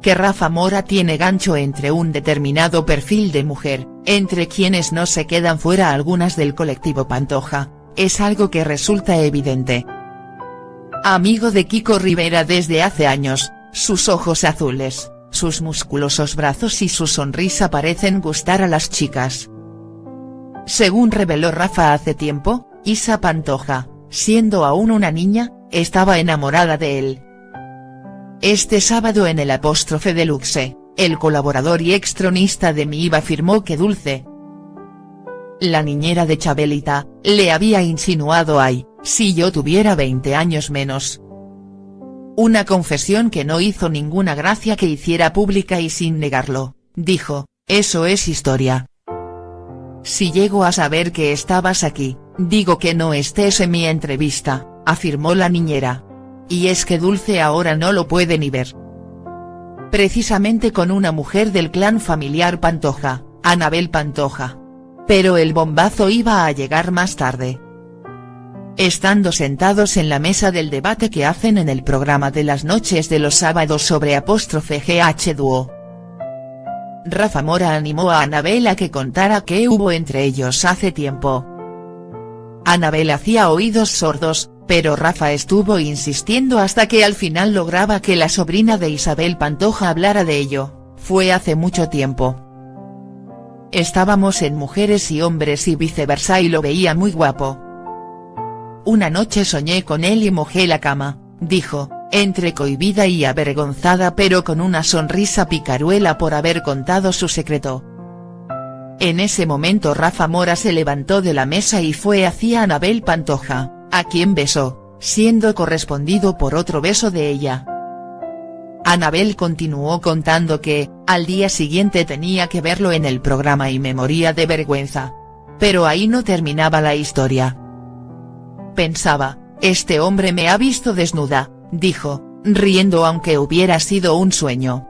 que Rafa Mora tiene gancho entre un determinado perfil de mujer, entre quienes no se quedan fuera algunas del colectivo Pantoja, es algo que resulta evidente. Amigo de Kiko Rivera desde hace años, sus ojos azules, sus musculosos brazos y su sonrisa parecen gustar a las chicas. Según reveló Rafa hace tiempo, Isa Pantoja, siendo aún una niña, estaba enamorada de él. Este sábado en el Apóstrofe Deluxe, el colaborador y extronista de Mi Iva afirmó que Dulce, la niñera de Chabelita, le había insinuado "ay, si yo tuviera 20 años menos". Una confesión que no hizo ninguna gracia que hiciera pública y sin negarlo, dijo, "Eso es historia. Si llego a saber que estabas aquí, digo que no estés en mi entrevista", afirmó la niñera. Y es que Dulce ahora no lo puede ni ver. Precisamente con una mujer del clan familiar Pantoja, Anabel Pantoja. Pero el bombazo iba a llegar más tarde. Estando sentados en la mesa del debate que hacen en el programa de las noches de los sábados sobre Apóstrofe GH Dúo, Rafa Mora animó a Anabel a que contara qué hubo entre ellos hace tiempo. Anabel hacía oídos sordos, pero Rafa estuvo insistiendo hasta que al final lograba que la sobrina de Isabel Pantoja hablara de ello, "Fue hace mucho tiempo. Estábamos en Mujeres y Hombres y viceversa y lo veía muy guapo. Una noche soñé con él y mojé la cama", dijo, entre cohibida y avergonzada pero con una sonrisa picaruela por haber contado su secreto. En ese momento Rafa Mora se levantó de la mesa y fue hacia Anabel Pantoja, a quien besó, siendo correspondido por otro beso de ella. Anabel continuó contando que, al día siguiente tenía que verlo en el programa y me moría de vergüenza. Pero ahí no terminaba la historia. Pensaba, "Este hombre me ha visto desnuda", dijo, riendo aunque hubiera sido un sueño.